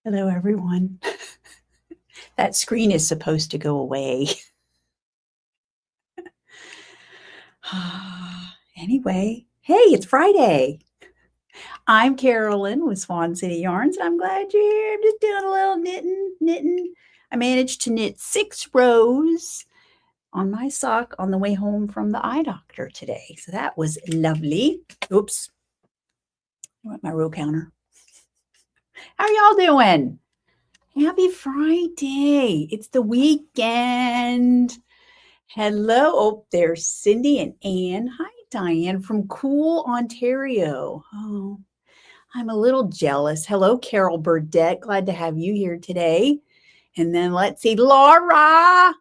Hello, everyone. That screen is supposed to go away. Anyway, hey, it's Friday. I'm Carolyn with Swan City Yarns, and I'm glad you're here. I'm just doing a little knitting. I managed to knit 6 rows on my sock on the way home from the eye doctor today. So that was lovely. Oops. I want my row counter. How are y'all doing? Happy Friday. It's the weekend. Hello. Oh, there's Cindy and Anne. Hi, Diane from Cool, Ontario. Oh, I'm a little jealous. Hello, Carol Burdette. Glad to have you here today. And then let's see, Laura.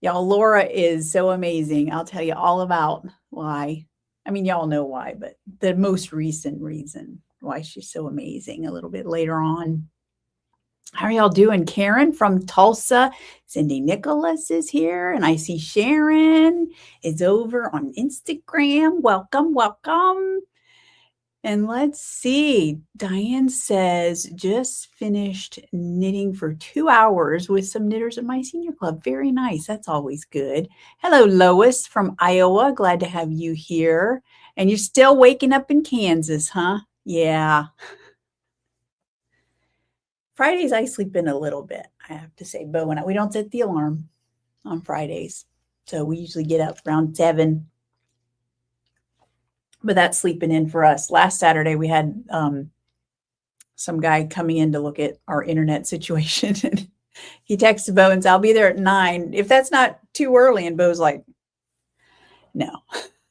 Y'all, Laura is so amazing. I'll tell you all about why. I mean, y'all know why, but the most recent reason why she's so amazing a little bit later on. How are y'all doing? Karen from Tulsa. Cindy Nicholas is here. And I see Sharon is over on Instagram. Welcome, welcome. And let's see. Diane says, just finished knitting for 2 hours with some knitters at my senior club. Very nice. That's always good. Hello, Lois from Iowa. Glad to have you here. And you're still waking up in Kansas, huh? Yeah. Fridays, I sleep in a little bit, I have to say. But we don't set the alarm on Fridays. So we usually get up around 7. But that's sleeping in for us. Last Saturday, we had some guy coming in to look at our internet situation. And he texted Bo and said, I'll be there at 9. If that's not too early. And Bo's like, no,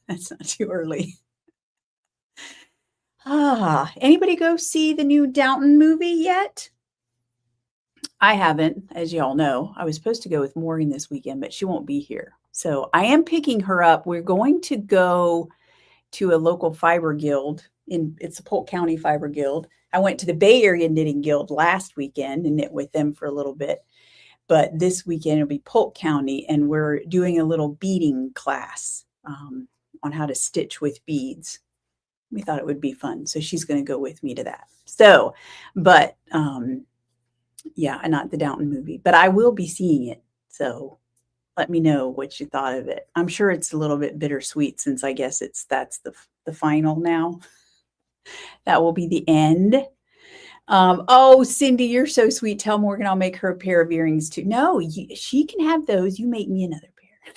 that's not too early. Anybody go see the new Downton movie yet? I haven't, as you all know. I was supposed to go with Morgan this weekend, but she won't be here. So I am picking her up. We're going to go to a local fiber guild. It's a Polk County Fiber Guild. I went to the Bay Area Knitting Guild last weekend and knit with them for a little bit. But this weekend it'll be Polk County, and we're doing a little beading class on how to stitch with beads. We thought it would be fun. So she's going to go with me to that. So, but yeah, not the Downton movie, but I will be seeing it. So let me know what you thought of it. I'm sure it's a little bit bittersweet since I guess that's the final now. That will be the end. Oh, Cindy, you're so sweet. Tell Morgan I'll make her a pair of earrings too. No, she can have those. You make me another pair.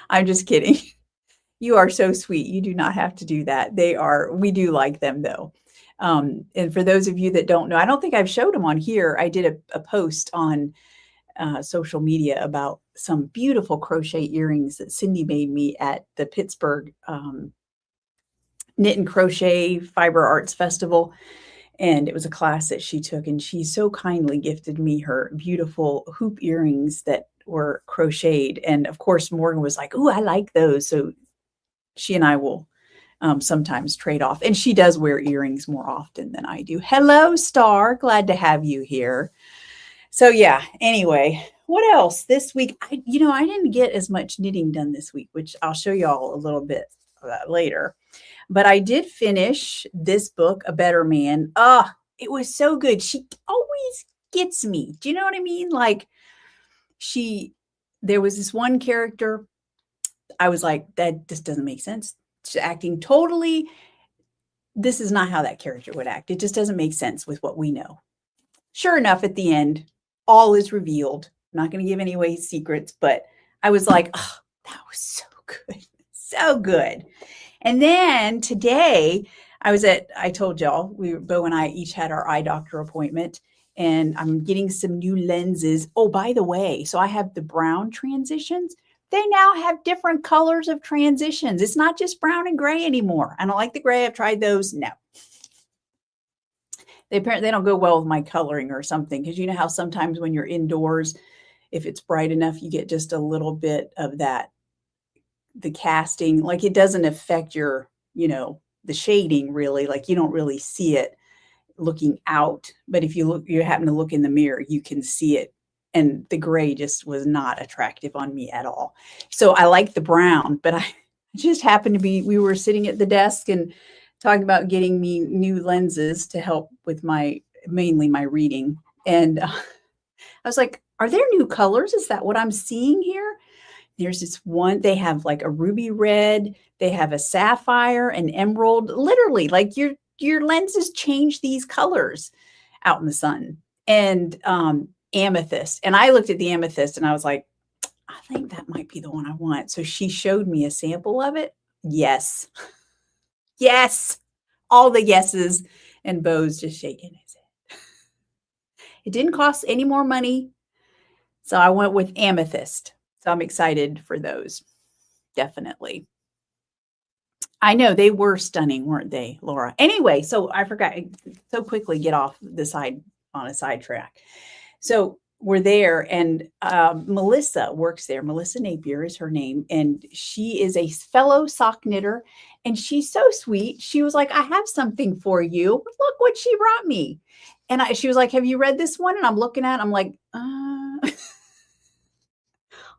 I'm just kidding. You are so sweet. You do not have to do that. We do like them though. And for those of you that don't know, I don't think I've showed them on here. I did a post on social media about some beautiful crochet earrings that Cindy made me at the Pittsburgh Knit and Crochet Fiber Arts Festival. And it was a class that she took, and she so kindly gifted me her beautiful hoop earrings that were crocheted. And of course, Morgan was like, "Oh, I like those." So she and I will sometimes trade off. And she does wear earrings more often than I do. Hello, Star. Glad to have you here. So yeah, anyway, what else this week? I didn't get as much knitting done this week, which I'll show you all a little bit of that later. But I did finish this book, A Better Man. It was so good. She always gets me. Do you know what I mean? Like there was this one character. I was like, that just doesn't make sense. She's acting totally. This is not how that character would act. It just doesn't make sense with what we know. Sure enough, at the end, all is revealed. I'm not going to give any away secrets, but I was like, oh, that was so good. So good. And then today I told y'all, Bo and I each had our eye doctor appointment, and I'm getting some new lenses. Oh, by the way, so I have the brown transitions. They now have different colors of transitions. It's not just brown and gray anymore. I don't like the gray. I've tried those. No. They don't go well with my coloring or something, because you know how sometimes when you're indoors, if it's bright enough, you get just a little bit of that, the casting, like it doesn't affect your, the shading really, like you don't really see it looking out. But if you happen to look in the mirror, you can see it. And the gray just was not attractive on me at all. So I like the brown, but I just happened to we were sitting at the desk and talking about getting me new lenses to help with my mainly my reading. And I was like, "Are there new colors? Is that what I'm seeing here?" There's this one, they have like a ruby red, they have a sapphire, an emerald, literally like your lenses change these colors out in the sun. And amethyst. And I looked at the amethyst and I was like, I think that might be the one I want. So she showed me a sample of it. Yes. Yes. All the yeses, and Bo's just shaking his head. It didn't cost any more money. So I went with amethyst. So I'm excited for those. Definitely. I know they were stunning, weren't they, Laura? Anyway, so I forgot so quickly get off the side on a sidetrack. So we're there, and Melissa works there. Melissa Napier is her name, and she is a fellow sock knitter, and she's so sweet. She was like, "I have something for you. Look what she brought me." And she was like, "Have you read this one?" And I'm looking at it, I'm like, I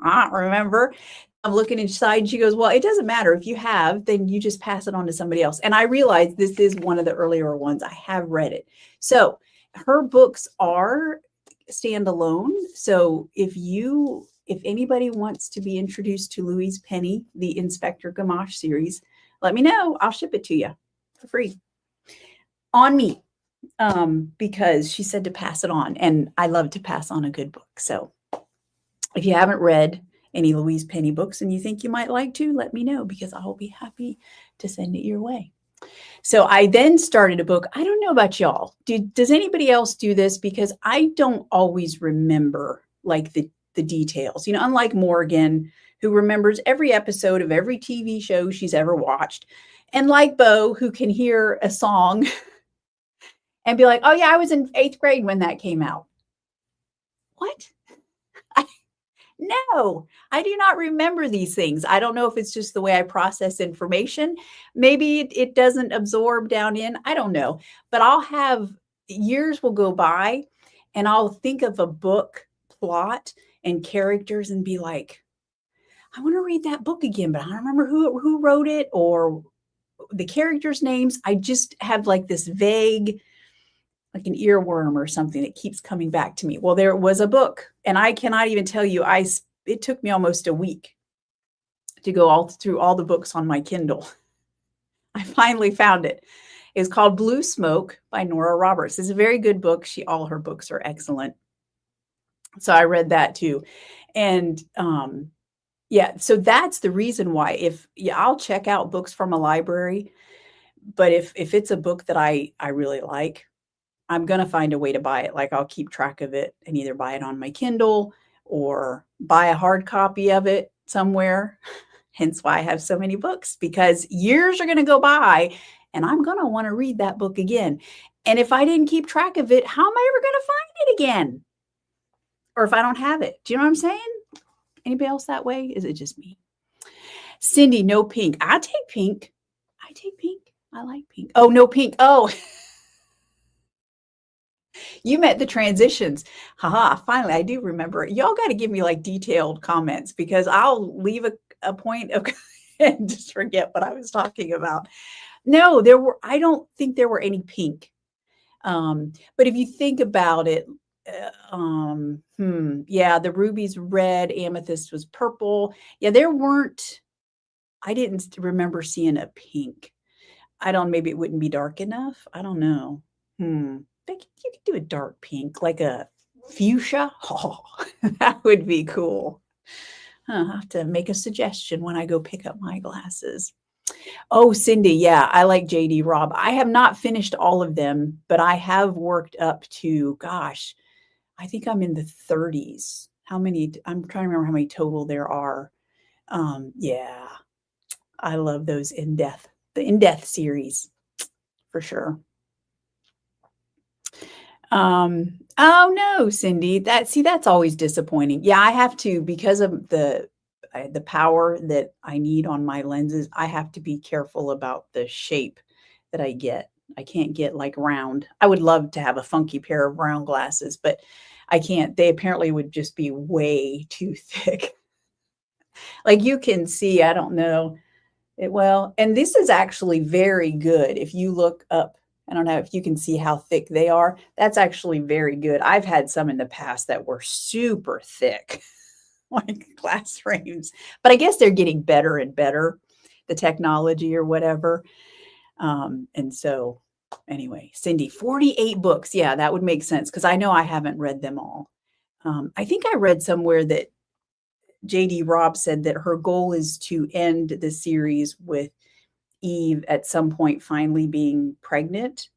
don't remember. I'm looking inside and she goes, "Well, it doesn't matter. If you have, then you just pass it on to somebody else." And I realized this is one of the earlier ones. I have read it. So her books are standalone. So if anybody wants to be introduced to Louise Penny, the Inspector Gamache series, let me know. I'll ship it to you for free on me. Because she said to pass it on, and I love to pass on a good book. So if you haven't read any Louise Penny books and you think you might like to, let me know because I'll be happy to send it your way. So I then started a book. I don't know about y'all. Does anybody else do this? Because I don't always remember like the details. You know, unlike Morgan, who remembers every episode of every TV show she's ever watched, and like Bo, who can hear a song and be like, "Oh yeah, I was in 8th grade when that came out." What? No, I do not remember these things. I don't know if it's just the way I process information. Maybe it doesn't absorb down in. I don't know. But I'll have years will go by and I'll think of a book plot and characters and be like, I want to read that book again, but I don't remember who wrote it or the characters' names. I just have like this vague, like an earworm or something that keeps coming back to me. Well, there was a book, and I cannot even tell you, it took me almost a week to go all through all the books on my Kindle. I finally found it. It's called Blue Smoke by Nora Roberts. It's a very good book. All her books are excellent. So I read that too. And yeah, so that's the reason why I'll check out books from a library, but if it's a book that I really like, I'm going to find a way to buy it. Like I'll keep track of it and either buy it on my Kindle or buy a hard copy of it somewhere. Hence why I have so many books, because years are going to go by and I'm going to want to read that book again. And if I didn't keep track of it, how am I ever going to find it again? Or if I don't have it, do you know what I'm saying? Anybody else that way? Is it just me? Cindy, no pink. I take pink. I take pink. I like pink. Oh, no pink. Oh, you meant the transitions. Haha, finally, I do remember. Y'all got to give me like detailed comments because I'll leave a point of and just forget what I was talking about. No, I don't think there were any pink. But if you think about it, yeah, the ruby's red, amethyst was purple. Yeah, I didn't remember seeing a pink. Maybe it wouldn't be dark enough. I don't know. You could do a dark pink, like a fuchsia. Oh, that would be cool. I'll have to make a suggestion when I go pick up my glasses. Oh, Cindy, yeah, I like J.D. Robb. I have not finished all of them, but I have worked up to, gosh, I think I'm in the 30s. How many? I'm trying to remember how many total there are. Yeah, I love those the In Death series for sure. Oh no, Cindy, that's always disappointing. Yeah, I have to, because of the power that I need on my lenses, I have to be careful about the shape that I get. I can't get like round. I would love to have a funky pair of round glasses, but I can't. They apparently would just be way too thick. Like you can see, I don't know. Well, and this is actually very good. If you look up, I don't know if you can see how thick they are. That's actually very good. I've had some in the past that were super thick, like glass frames, but I guess they're getting better and better, the technology or whatever. And so, anyway, Cindy, 48 books. Yeah, that would make sense because I know I haven't read them all. I think I read somewhere that JD Robb said that her goal is to end the series with Eve at some point finally being pregnant.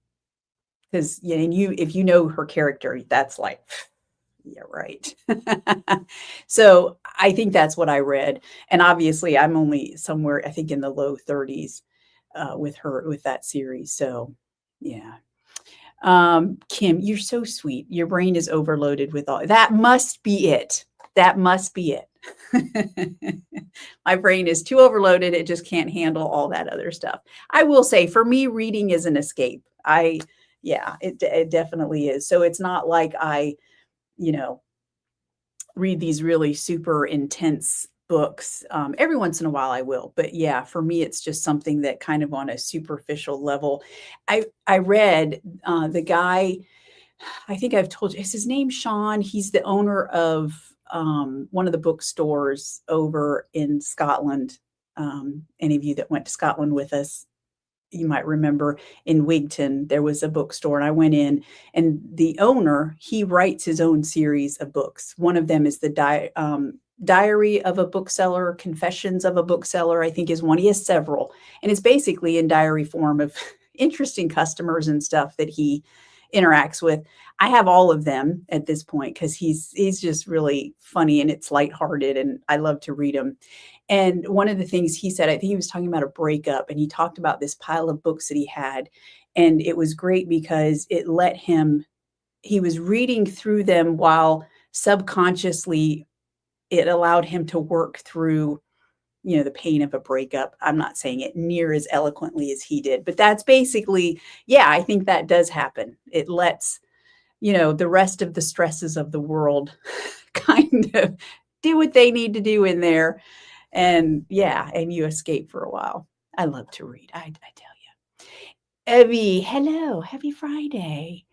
Because yeah, and you if you know her character, that's like, yeah, right. So I think that's what I read. And obviously I'm only somewhere, I think in the low 30s with her with that series. So yeah. Kim, you're so sweet. Your brain is overloaded with all that must be it. That must be it. My brain is too overloaded. It just can't handle all that other stuff. I will say for me, reading is an escape. Yeah, it definitely is. So it's not like I, you know, read these really super intense books. Every once in a while I will, but yeah, for me, it's just something that kind of on a superficial level. I read the guy, I think I've told you, is his name Sean? He's the owner of one of the bookstores over in Scotland. Any of you that went to Scotland with us, you might remember in Wigton, there was a bookstore, and I went in, and the owner, he writes his own series of books. One of them is the Diary of a Bookseller, Confessions of a Bookseller, I think is one. He has several, and it's basically in diary form of interesting customers and stuff that he interacts with. I have all of them at this point because he's just really funny and it's lighthearted, and I love to read him. And one of the things he said, I think he was talking about a breakup, and he talked about this pile of books that he had. And it was great because it let him, he was reading through them while subconsciously it allowed him to work through, the pain of a breakup. I'm not saying it near as eloquently as he did, but that's basically, yeah, I think that does happen. It lets, the rest of the stresses of the world kind of do what they need to do in there. And yeah, and you escape for a while. I love to read. I tell you. Evie, hello, happy Friday.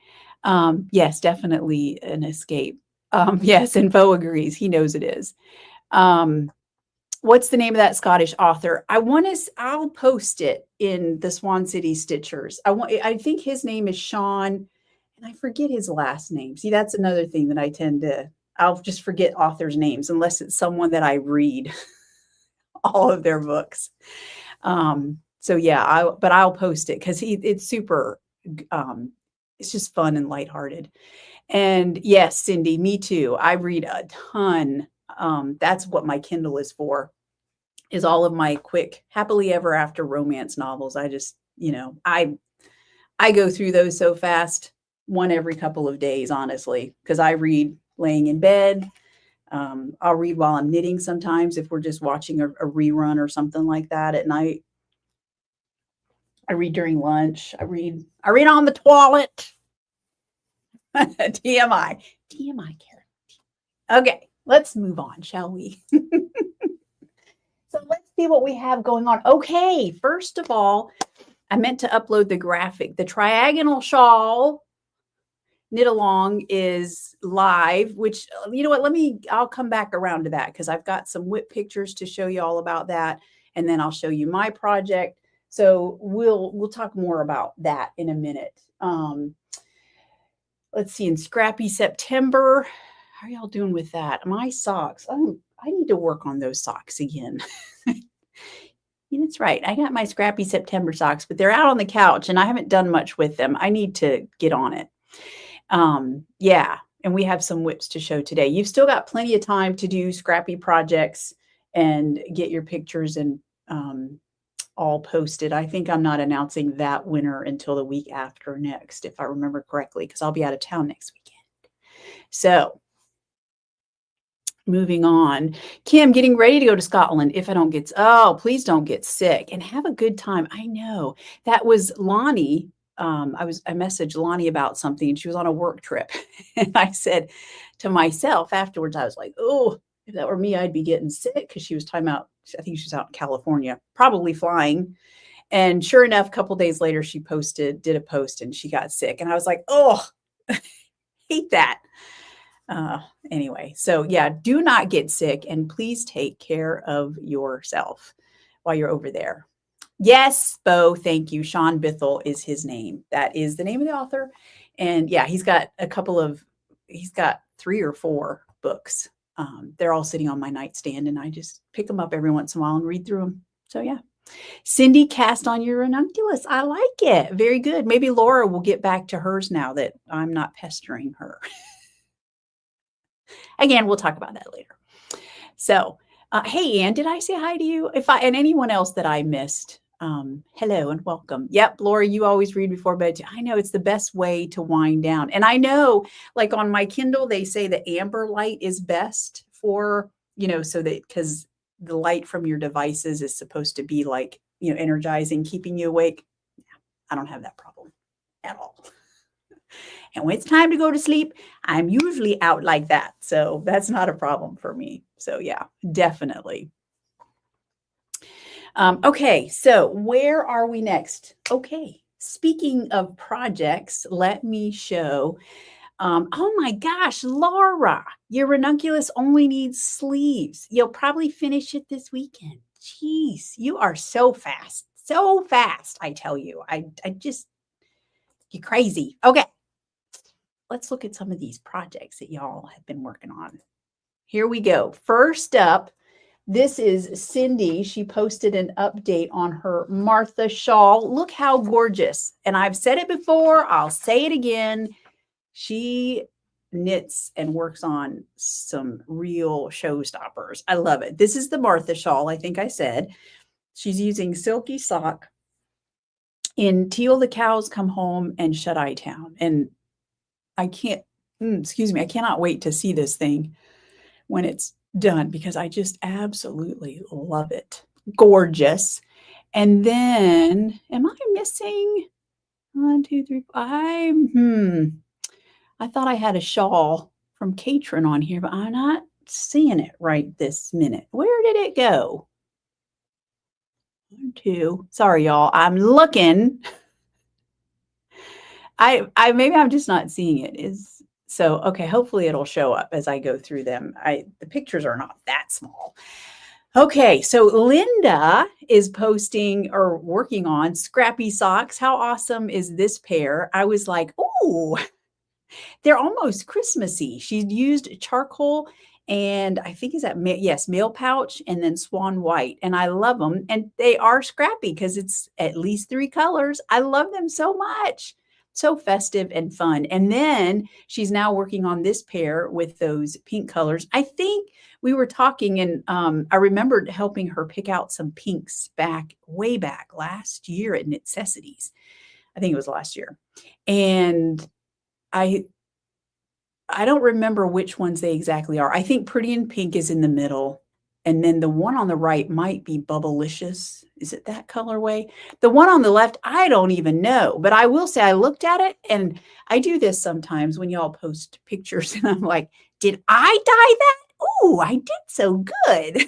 Yes, definitely an escape. Yes, and Bo agrees. He knows it is. What's the name of that Scottish author? I'll post it in the Swan City Stitchers. I think his name is Sean, and I forget his last name. See, that's another thing that I'll just forget authors' names unless it's someone that I read all of their books. So yeah, I'll post it because it's super, it's just fun and lighthearted. And yes, Cindy, me too. I read a ton. That's what my Kindle is for, is all of my quick happily ever after romance novels. I just, I go through those so fast, one every couple of days, honestly, because I read laying in bed. I'll read while I'm knitting sometimes if we're just watching a rerun or something like that at night. I read during lunch. I read on the toilet. TMI. TMI, Karen. Okay, let's move on, shall we? So let's see what we have going on. Okay, first of all, I meant to upload the graphic. The Triagonal Shawl knit along is live, which, you know what, I'll come back around to that because I've got some whip pictures to show you all about that. And then I'll show you my project. So we'll talk more about that in a minute. Let's see, in Scrappy September, how are y'all doing with that? My socks, I need to work on those socks again. That's right. I got my Scrappy September socks, but they're out on the couch and I haven't done much with them. I need to get on it. Yeah, and we have some whips to show today. You've still got plenty of time to do scrappy projects and get your pictures and all posted. I think I'm not announcing that winner until the week after next, if I remember correctly, because I'll be out of town next weekend. So moving on. Kim, getting ready to go to Scotland if I don't get, please don't get sick and have a good time. I know that was Lonnie. I messaged Lonnie about something and she was on a work trip. And I said to myself afterwards, I was like, oh, If that were me, I'd be getting sick because she was talking about, I think she was out in California, probably flying. And sure enough, a couple days later, she did a post and she got sick. And I was like, oh, hate that. Anyway, so yeah, do not get sick and please take care of yourself while you're over there. Yes, Bo, thank you. Sean Bithell is his name. That is the name of the author. And yeah, he's got 3 or 4 books. They're all sitting on my nightstand and I just pick them up every once in a while and read through them. So yeah. Cindy, cast on your ranunculus. I like it. Very good. Maybe Laura will get back to hers now that I'm not pestering her. Again, we'll talk about that later. So, hey, Ann, did I say hi to you? And anyone else that I missed, hello and welcome. Yep, Laura, you always read before bed. I know it's the best way to wind down. And I know, like on my Kindle, they say the amber light is best for, so that because the light from your devices is supposed to be like, energizing, keeping you awake. I don't have that problem at all. And when it's time to go to sleep, I'm usually out like that. So that's not a problem for me. So yeah, definitely. Okay, so where are we next? Okay, speaking of projects, let me show. Oh my gosh, Laura, your ranunculus only needs sleeves. You'll probably finish it this weekend. Jeez, you are so fast. So fast, I tell you. I just, you're crazy. Okay. Let's look at some of these projects that y'all have been working on. Here we go. First up, this is Cindy. She posted an update on her Martha shawl. Look how gorgeous. And I've said it before. I'll say it again. She knits and works on some real showstoppers. I love it. This is the Martha shawl, I think I said. She's using silky sock in Teal the Cows Come Home and Shut Eye Town. And I cannot wait to see this thing when it's done because I just absolutely love it. Gorgeous. And then, am I missing 1, 2, 3, 5? I thought I had a shawl from Catron on here, but I'm not seeing it right this minute. Where did it go? 1, 2. Sorry, y'all. I'm looking. Maybe I'm just not seeing it. Okay, hopefully it'll show up as I go through them. The pictures are not that small. Okay, so Linda is posting or working on scrappy socks. How awesome is this pair? I was like, oh, they're almost Christmassy. She's used charcoal and I think mail pouch and then swan white. And I love them. And they are scrappy because it's at least 3 colors. I love them so much. So festive and fun. And then she's now working on this pair with those pink colors. I think we were talking and I remembered helping her pick out some pinks way back last year at Necessities. I think it was last year. And I don't remember which ones they exactly are. I think Pretty in Pink is in the middle. And then the one on the right might be Bubblicious. Is it that colorway? The one on the left, I don't even know. But I will say I looked at it, and I do this sometimes when y'all post pictures, and I'm like, did I dye that? Ooh, I did so good.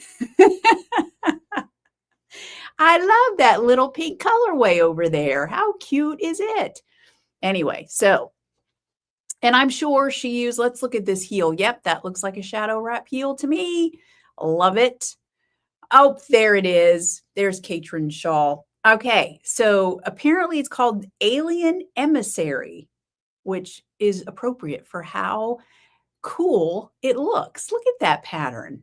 I love that little pink colorway over there. How cute is it? Anyway, and I'm sure she used, let's look at this heel. Yep, that looks like a shadow wrap heel to me. Love it. Oh, there it is. There's Catron's shawl. Okay, so apparently it's called Alien Emissary, which is appropriate for how cool it looks. Look at that pattern.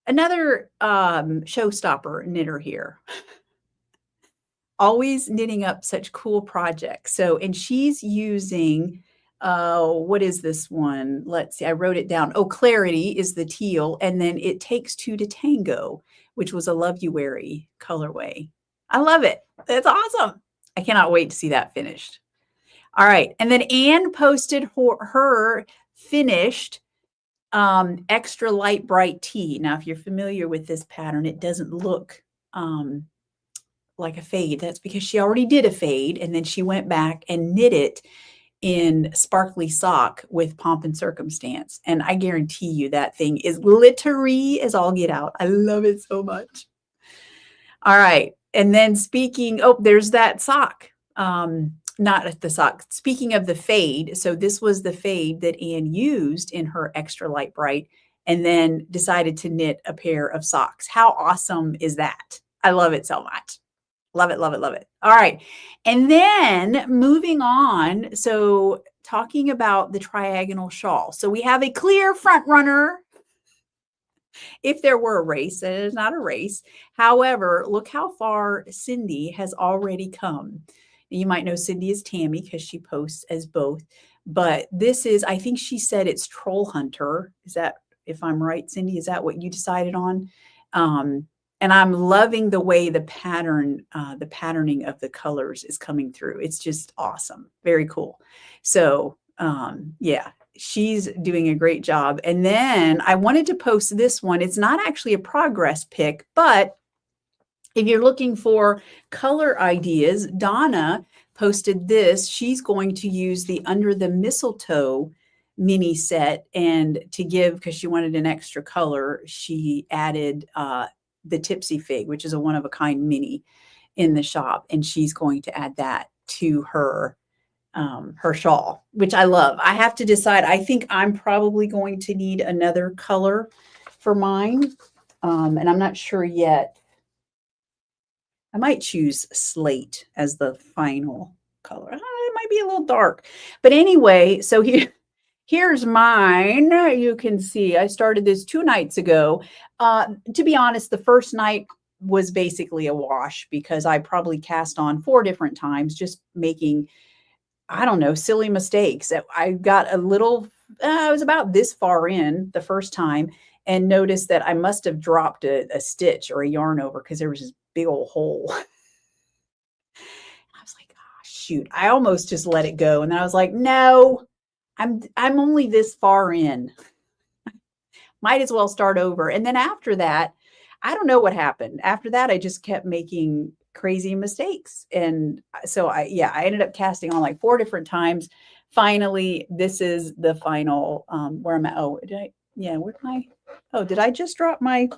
Another showstopper knitter here. Always knitting up such cool projects. So, and she's using what is this one? Let's see. I wrote it down. Oh, Clarity is the teal. And then It Takes Two to Tango, which was a Love You Weary colorway. I love it. That's awesome. I cannot wait to see that finished. All right. And then Anne posted her finished extra light bright tee. Now, if you're familiar with this pattern, it doesn't look like a fade. That's because she already did a fade and then she went back and knit it in sparkly sock with pomp and circumstance. And I guarantee you that thing is glittery as all get out. I love it so much. All right. And then speaking, oh, there's that sock. Not the sock. Speaking of the fade, so this was the fade that Anne used in her extra light bright and then decided to knit a pair of socks. How awesome is that? I love it so much. Love it, love it, love it. All right. And then moving on. So talking about the triagonal shawl. So we have a clear front runner. If there were a race, it is not a race. However, look how far Cindy has already come. You might know Cindy is Tammy because she posts as both. But this is, I think she said it's Troll Hunter. Is that, if I'm right, Cindy, is that what you decided on? And I'm loving the way the patterning of the colors is coming through. It's just awesome. Very cool. So yeah, she's doing a great job. And then I wanted to post this one. It's not actually a progress pic, but if you're looking for color ideas, Donna posted this. She's going to use the Under the Mistletoe mini set, and to give, because she wanted an extra color, she added the Tipsy Fig, which is a one-of-a-kind mini in the shop, and she's going to add that to her shawl, which I love. I have to decide. I think I'm probably going to need another color for mine, and I'm not sure yet. I might choose slate as the final color. It might be a little dark, but anyway, so here's mine. You can see I started this 2 nights ago. To be honest, the first night was basically a wash because I probably cast on 4 different times, just making, I don't know, silly mistakes. I got a little, I was about this far in the first time and noticed that I must have dropped a stitch or a yarn over because there was this big old hole. I was like, oh, shoot, I almost just let it go. And then I was like, no, I'm only this far in. Might as well start over. And then after that, I don't know what happened. After that, I just kept making crazy mistakes. And so I ended up casting on like 4 different times. Finally, this is the final where I'm at. Oh, did I just drop my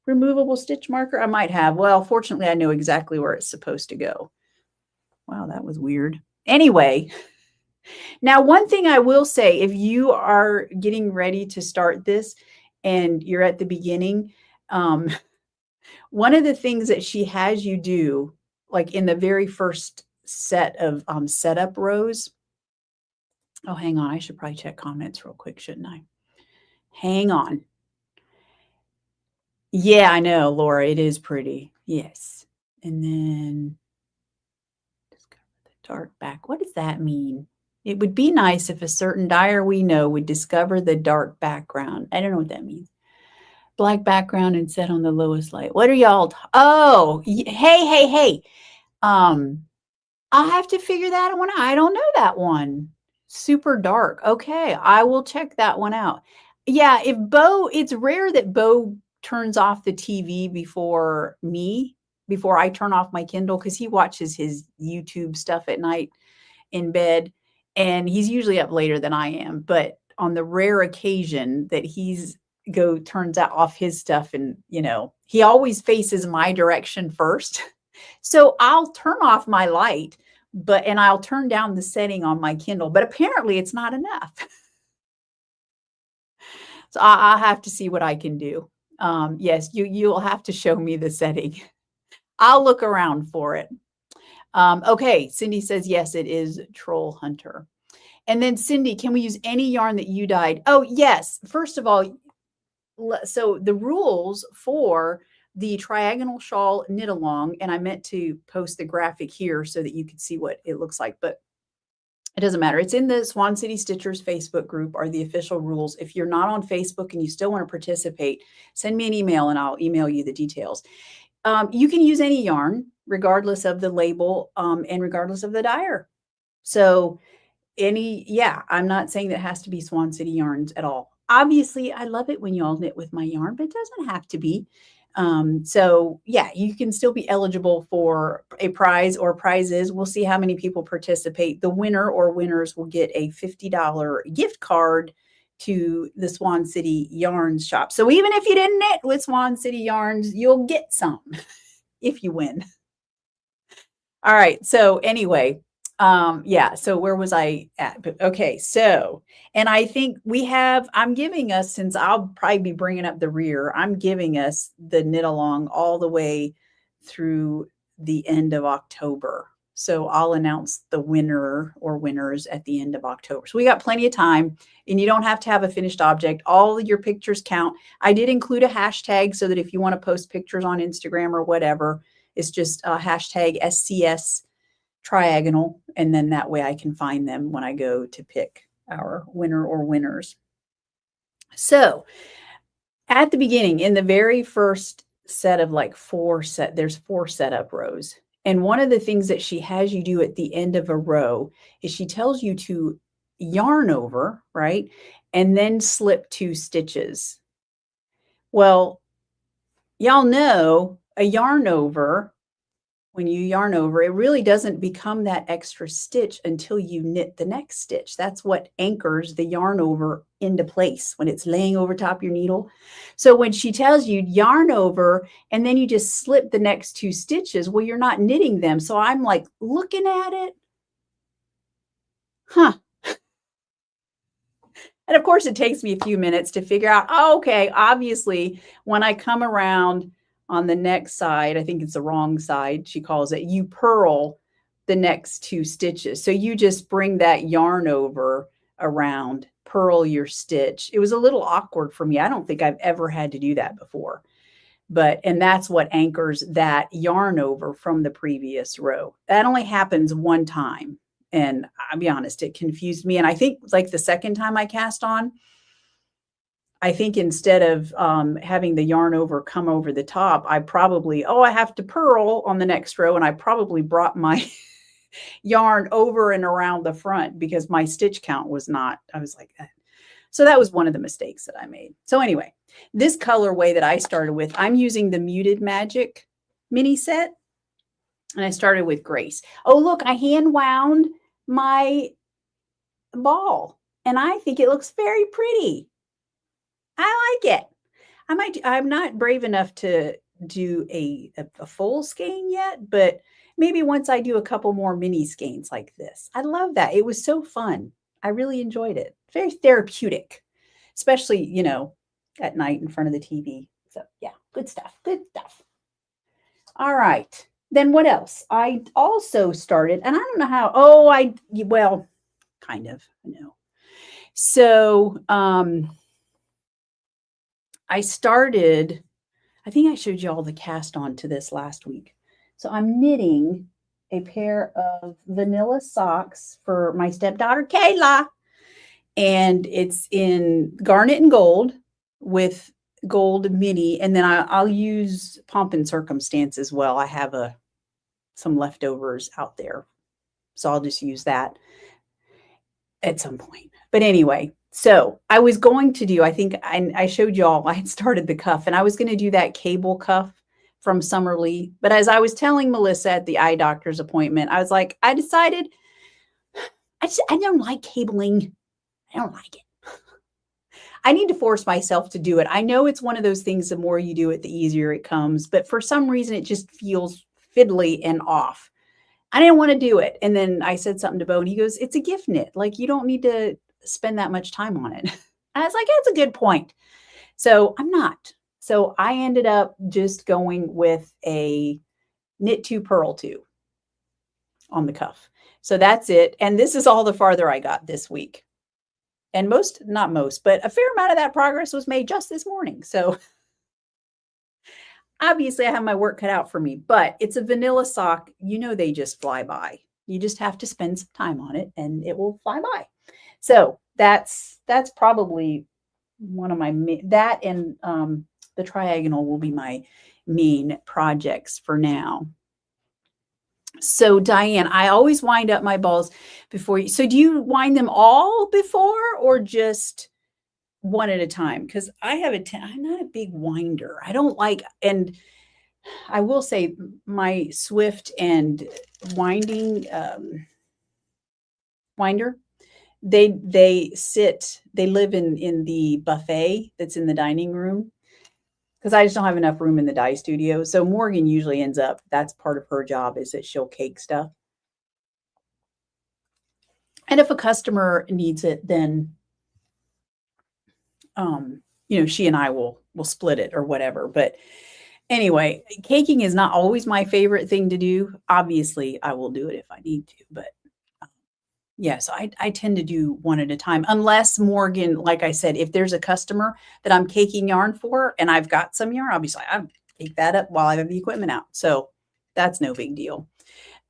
removable stitch marker? I might have. Well, fortunately, I know exactly where it's supposed to go. Wow, that was weird. Anyway, now one thing I will say, if you are getting ready to start this and you're at the beginning, one of the things that she has you do, like in the very first set of setup rows. Oh, hang on. I should probably check comments real quick, shouldn't I? Hang on. Yeah, I know, Laura. It is pretty. Yes. And then discover the dark back. What does that mean? It would be nice if a certain dyer we know would discover the dark background. I don't know what that means. Black background and set on the lowest light. What are y'all? Oh, hey. I'll have to figure that one out. I don't know that one. Super dark. Okay, I will check that one out. Yeah, it's rare that Bo turns off the TV before I turn off my Kindle, because he watches his YouTube stuff at night in bed, and he's usually up later than I am. But on the rare occasion that turns off his stuff, and he always faces my direction first. So I'll turn off my light, and I'll turn down the setting on my Kindle, but apparently it's not enough. So I'll have to see what I can do. Yes, you'll have to show me the setting. I'll look around for it. Okay, Cindy says, yes, it is Troll Hunter. And then Cindy, can we use any yarn that you dyed? Oh, yes. First of all, so the rules for the triagonal shawl knit along, and I meant to post the graphic here so that you could see what it looks like, but it doesn't matter. It's in the Swan City Stitchers Facebook group, are the official rules. If you're not on Facebook and you still want to participate, send me an email and I'll email you the details. You can use any yarn regardless of the label and regardless of the dyer. So I'm not saying that it has to be Swan City yarns at all. Obviously, I love it when y'all knit with my yarn, but it doesn't have to be. So yeah, you can still be eligible for a prize or prizes. We'll see how many people participate. The winner or winners will get a $50 gift card to the Swan City Yarns shop. So even if you didn't knit with Swan City Yarns, you'll get some if you win. All right. So anyway, yeah. So where was I at? But okay. So, and I think I'm giving us, since I'll probably be bringing up the rear, I'm giving us the knit along all the way through the end of October. So I'll announce the winner or winners at the end of October. So we got plenty of time, and you don't have to have a finished object. All your pictures count. I did include a hashtag so that if you want to post pictures on Instagram or whatever, it's just hashtag SCS triagonal. And then that way I can find them when I go to pick our winner or winners. So at the beginning, in the very first set of like there's 4 setup rows. And one of the things that she has you do at the end of a row is she tells you to yarn over, right? And then slip 2 stitches. Well, y'all know a yarn over, when you yarn over, it really doesn't become that extra stitch until you knit the next stitch. That's what anchors the yarn over into place when it's laying over top your needle. So when she tells you yarn over and then you just slip the next 2 stitches, well, you're not knitting them. So I'm like looking at it. Huh. And of course, it takes me a few minutes to figure out, oh, okay, obviously, when I come around on the next side, I think it's the wrong side, she calls it, you purl the next 2 stitches. So you just bring that yarn over around, purl your stitch. It was a little awkward for me. I don't think I've ever had to do that before. And that's what anchors that yarn over from the previous row. That only happens one time. And I'll be honest, it confused me. And I think like the second time I cast on, I think instead of having the yarn over come over the top, I have to purl on the next row. And I probably brought my yarn over and around the front because my stitch count was not, I was like, so that was one of the mistakes that I made. So anyway, this colorway that I started with, I'm using the Muted Magic mini set. And I started with Grace. Oh, look, I hand wound my ball and I think it looks very pretty. I like it. I'm not brave enough to do a full skein yet, but maybe once I do a couple more mini skeins like this. I love that. It was so fun. I really enjoyed it. Very therapeutic, especially, at night in front of the TV. So yeah, good stuff. Good stuff. All right. Then what else? I also started, and I don't know how, well, kind of, I know. So I started, I think I showed you all the cast on to this last week. So I'm knitting a pair of vanilla socks for my stepdaughter, Kayla. And it's in garnet and gold with gold mini. And then I'll use pomp and circumstance as well. I have some leftovers out there. So I'll just use that at some point. But anyway, so I was going to do, I think I showed y'all, I had started the cuff and I was going to do that cable cuff from Summerlee. But as I was telling Melissa at the eye doctor's appointment, I was like, I decided I don't like cabling. I don't like it. I need to force myself to do it. I know it's one of those things, the more you do it, the easier it comes. But for some reason, it just feels fiddly and off. I didn't want to do it. And then I said something to Bo and he goes, it's a gift knit. Like you don't need to spend that much time on it. And I was like, that's a good point. So I'm not. So I ended up just going with a knit 2, purl 2 on the cuff. So that's it. And this is all the farther I got this week. And not most, but a fair amount of that progress was made just this morning. So obviously I have my work cut out for me, but it's a vanilla sock. They just fly by. You just have to spend some time on it and it will fly by. So that's probably one of my, that and the triagonal will be my main projects for now. So Diane, I always wind up my balls before you. So do you wind them all before or just one at a time because I have I'm not a big winder. I don't like, and I will say my Swift and winding winder, they live in the buffet that's in the dining room because I just don't have enough room in the dye studio. So Morgan usually ends up, that's part of her job is that she'll cake stuff. And if a customer needs it, then she and I will split it or whatever. But anyway, caking is not always my favorite thing to do. Obviously, I will do it if I need to, but yeah, so I tend to do one at a time, unless Morgan, like I said, if there's a customer that I'm caking yarn for and I've got some yarn, obviously I'll take that up while I have the equipment out. So that's no big deal.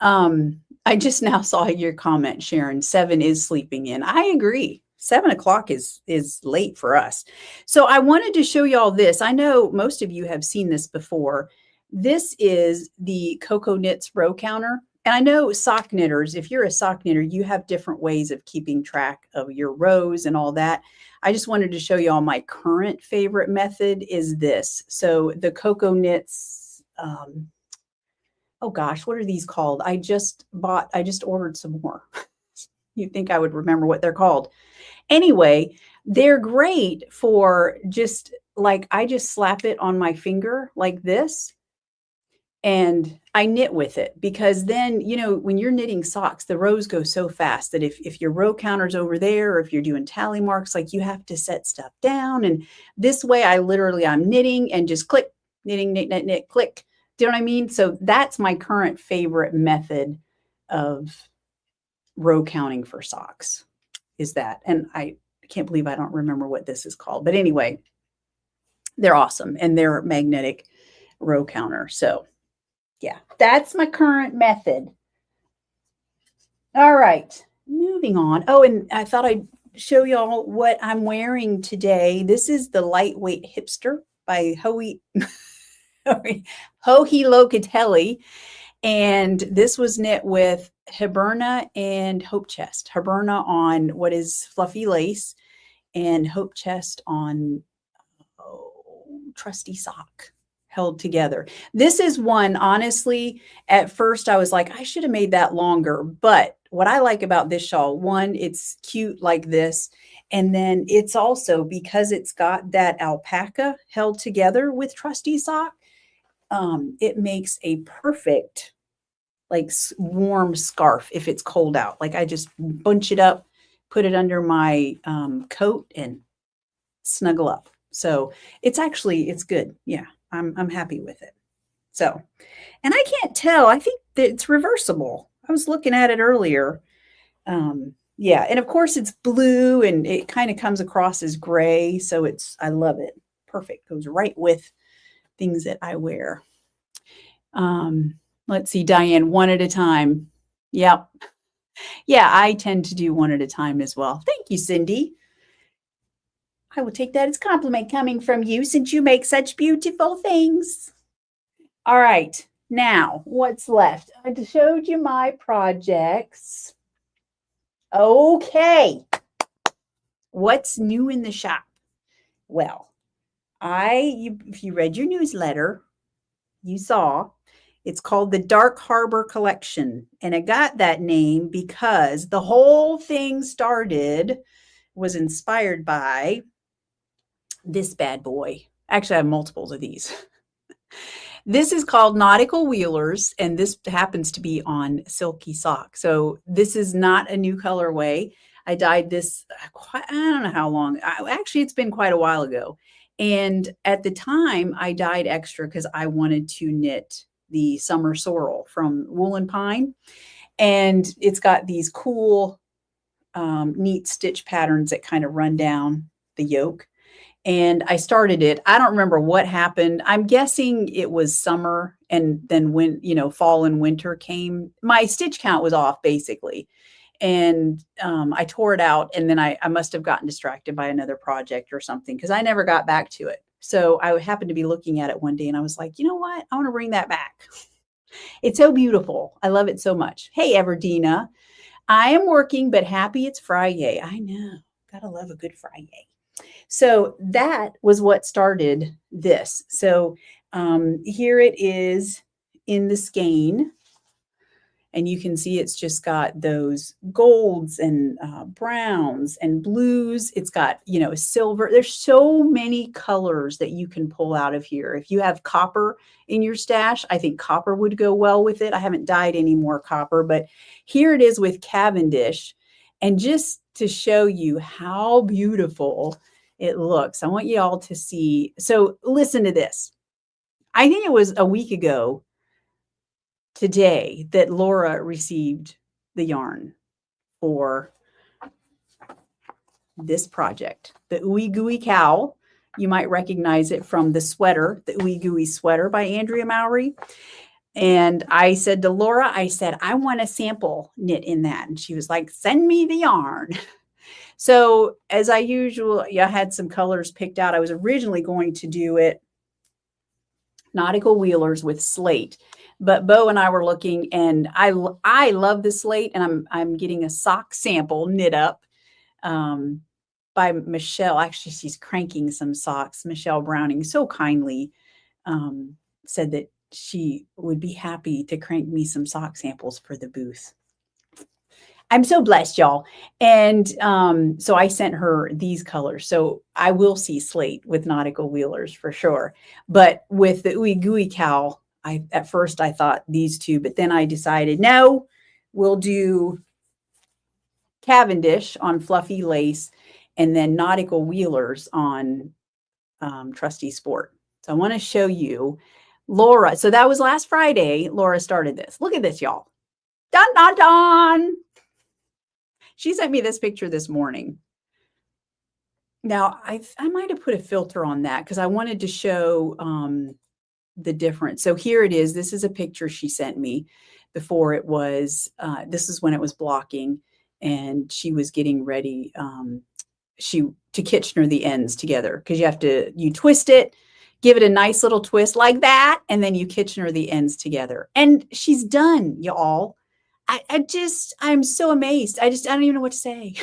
I just now saw your comment, Sharon. 7 is sleeping in. I agree. 7 o'clock is late for us. So I wanted to show y'all this. I know most of you have seen this before. This is the Cocoa Knits row counter. And I know sock knitters, if you're a sock knitter, you have different ways of keeping track of your rows and all that. I just wanted to show y'all my current favorite method is this. So the Cocoa Knits, oh gosh, what are these called? I just ordered some more. You'd think I would remember what they're called. Anyway, they're great for just like, I just slap it on my finger like this and I knit with it because then, when you're knitting socks, the rows go so fast that if your row counter's over there, or if you're doing tally marks, like you have to set stuff down. And this way I'm knitting and just click, knitting, knit, knit, knit, click. Do you know what I mean? So that's my current favorite method of row counting for socks is that. And I can't believe I don't remember what this is called. But anyway, they're awesome. And they're magnetic row counter. So yeah, that's my current method. All right, moving on. Oh, and I thought I'd show y'all what I'm wearing today. This is the Lightweight Hipster by Joey Locatelli. And this was knit with Hiberna and Hope Chest. Hiberna on what is fluffy lace and Hope Chest on trusty sock held together. This is one, honestly, at first I was like, I should have made that longer. But what I like about this shawl, one, it's cute like this. And then it's also, because it's got that alpaca held together with trusty sock, it makes a perfect like warm scarf if it's cold out. Like I just bunch it up, put it under my coat and snuggle up. So it's good. Yeah, I'm happy with it. So, and I can't tell, I think that it's reversible. I was looking at it earlier. Yeah, and of course it's blue and it kind of comes across as gray. So I love it. Perfect. Goes right with things that I wear. Let's see, Diane, one at a time. Yep. Yeah, I tend to do one at a time as well. Thank you, Cindy. I will take that as a compliment coming from you since you make such beautiful things. All right, now what's left? I showed you my projects. Okay. What's new in the shop? Well, if you read your newsletter, you saw it's called the Dark Harbor Collection. And I got that name because the whole thing was inspired by this bad boy. Actually, I have multiples of these. This is called Nautical Wheelers, and this happens to be on Silky Sock. So this is not a new colorway. I dyed this, I don't know how long. Actually, it's been quite a while ago. And at the time, I dyed extra because I wanted to knit the Summer Sorrel from Wool and Pine. And it's got these cool, neat stitch patterns that kind of run down the yoke. And I started it. I don't remember what happened. I'm guessing it was summer. And then when, fall and winter came, my stitch count was off basically. And I tore it out. And then I must have gotten distracted by another project or something because I never got back to it. So I happened to be looking at it one day and I was like, you know what? I want to bring that back. It's so beautiful. I love it so much. Hey, Everdina. I am working, but happy it's Friday. I know. Gotta love a good Friday. So that was what started this. So here it is in the skein, and you can see it's just got those golds and browns and blues. It's got, you know, silver. There's so many colors that you can pull out of here. If you have copper in your stash, I think copper would go well with it. I haven't dyed any more copper, but here it is with Cavendish. And just to show you how beautiful it looks, I want you all to see. So listen to this. I think it was a week ago today that Laura received the yarn for this project. The Ooey Gooey Cowl. You might recognize it from the sweater, the Ooey Gooey sweater by Andrea Mowry. And I said to Laura, I said, I want a sample knit in that. And she was like, send me the yarn. So as I usually, I had some colors picked out. I was originally going to do it nautical wheelers with slate, but Bo and I were looking, and I love the slate, and I'm getting a sock sample knit up by Michelle. Actually, she's cranking some socks. Michelle Browning so kindly said that she would be happy to crank me some sock samples for the booth. I'm so blessed, y'all. And so I sent her these colors. So I will see slate with nautical wheelers for sure. But with the Ooey Gooey Cowl, at first I thought these two, but then I decided, no, we'll do Cavendish on fluffy lace and then nautical wheelers on Trusty Sport. So I want to show you Laura. So that was last Friday. Laura started this. Look at this, y'all. Dun, dun, dun. She sent me this picture this morning. Now, I might have put a filter on that because I wanted to show the difference. So here it is. This is a picture she sent me before it was, this is when it was blocking, and she was getting ready to Kitchener the ends together, because you twist it, give it a nice little twist like that, and then you Kitchener the ends together. And she's done, y'all. I'm so amazed. I don't even know what to say.